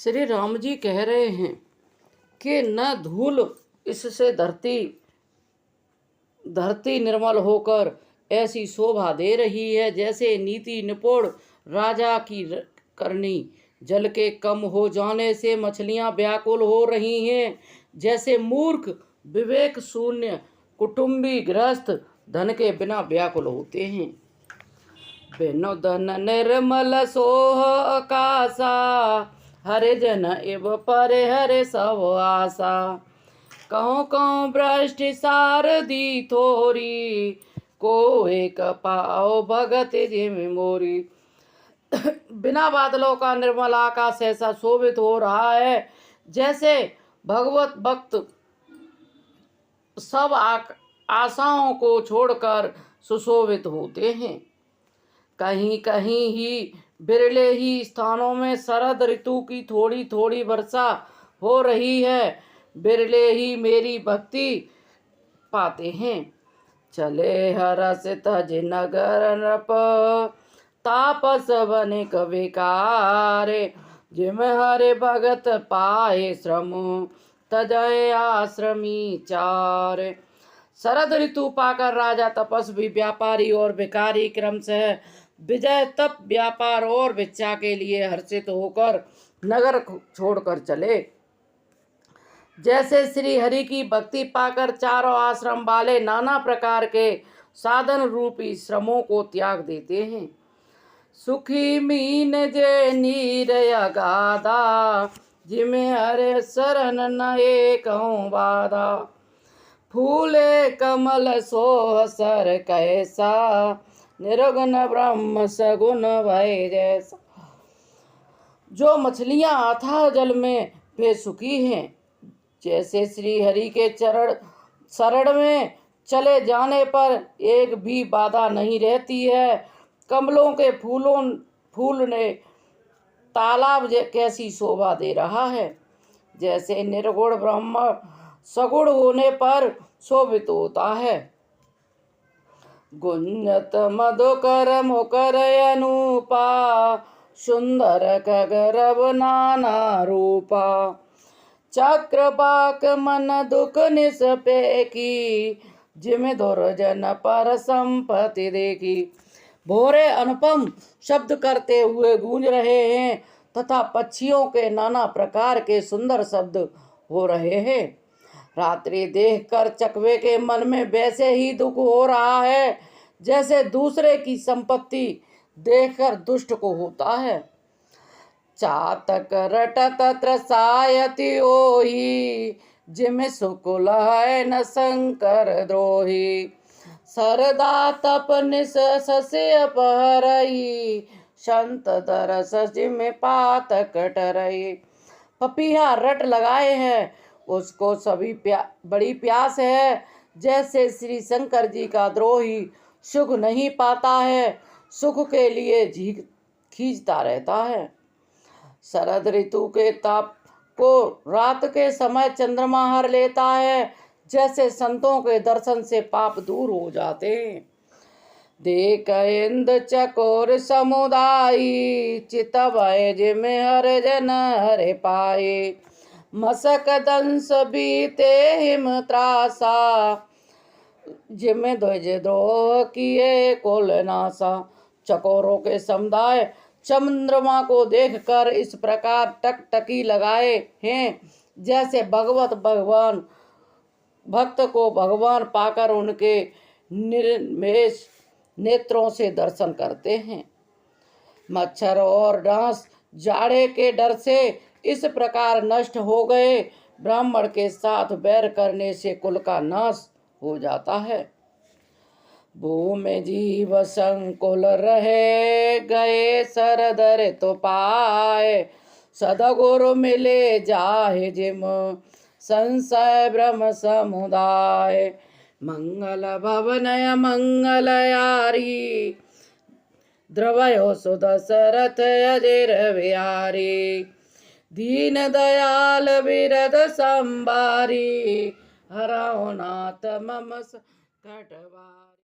श्री राम जी कह रहे हैं कि न धूल इससे धरती निर्मल होकर ऐसी शोभा दे रही है जैसे नीति निपुण राजा की करनी। जल के कम हो जाने से मछलियां व्याकुल हो रही हैं, जैसे मूर्ख विवेक शून्य कुटुंबी गृहस्थ धन के बिना व्याकुल होते हैं। बिनु धन निर्मल सोह आकाशा, हरे जन इव परे हरे सब आशा। कहूँ कहूँ भ्रष्ट सारदी थोरी, को एक पाओ भगत जिम मोरी। बिना बादलों का निर्मल आकाश ऐसा शोभित हो रहा है जैसे भगवत भक्त सब आशाओं को छोड़कर सुशोभित होते हैं। कहीं कहीं ही बिरले ही स्थानों में शरद ऋतु की थोड़ी थोड़ी वर्षा हो रही है, बिरले ही मेरी भक्ति पाते हैं। चले हरस तज नगर नृप, तापस बने कविकारे। जिम हरे भगत पाए श्रम, तजय आश्रमी चार। शरद ऋतु पाकर राजा तपस्वी व्यापारी और भिखारी क्रमशः विजय तप व्यापार और भिक्षा के लिए हर्षित होकर नगर छोड़कर चले। जैसे श्री हरि की भक्ति पाकर चारों आश्रम वाले नाना प्रकार के साधन रूपी श्रमों को त्याग देते हैं। सुखी मीन जे नीर अगाधा, जिमे हरे शरण न एकहु बाधा। फूले कमल सोह सर कैसा, निर्गुण ब्रह्म सगुण भय जैसा। जो मछलियां अथाह जल में बेसुखी हैं, जैसे श्री हरि के शरण में चले जाने पर एक भी बाधा नहीं रहती है। कमलों के फूल ने तालाब कैसी शोभा दे रहा है, जैसे निर्गुण ब्रह्म सगुण होने पर शोभित होता है। गुंजत मधुकर मुकर अनूपा, सुंदर खगरव नाना रूपा। चक्रपाक मन दुख निष्पेकी, जिम दुर्जन पर संपत्ति देखी। भोरे अनुपम शब्द करते हुए गूंज रहे हैं तथा पक्षियों के नाना प्रकार के सुंदर शब्द हो रहे हैं। रात्रि देखकर चकवे के मन में वैसे ही दुख हो रहा है जैसे दूसरे की संपत्ति देखकर दुष्ट को होता है। चातक रटत त्रसायति ओहि, जिम सुकुल है न शंकर द्रोही। सरदा तप निस ससे अपहरई, संत दरस जिम पातक टरई। पपीहा रट लगाए हैं, उसको सभी बड़ी प्यास है। जैसे श्री शंकर जी का द्रोही सुख नहीं पाता है, सुख के लिए खींचता रहता है। शरद ऋतु के ताप को रात के समय चंद्रमा हर लेता है, जैसे संतों के दर्शन से पाप दूर हो जाते हैं। देख इंद्र चकोर समुदायी, चितवय जिम हर जन हरे पाए। मसक दंश बीते हिम त्रासा, जिम ध्वज द्रोह किए कुल नासा। चकोरों के समुदाय चंद्रमा को देखकर इस प्रकार टकटकी लगाए हैं, जैसे भगवान भक्त को भगवान पाकर उनके निर्मेश नेत्रों से दर्शन करते हैं। मच्छर और डांस जाड़े के डर से इस प्रकार नष्ट हो गए। ब्राह्मण के साथ बैर करने से कुल का नाश हो जाता है। भूमि जीव संकुल रहे, गए सरदर तो पाए। सदगुरु मिले जाहे जिम, संशय ब्रह्म समुदाय। मंगल भवनय मंगल यारी, द्रवयो सुदशरथ अजिर बिहारी। दीन दयाल बिरद संबारी, हरौ नाथ मम कटवा।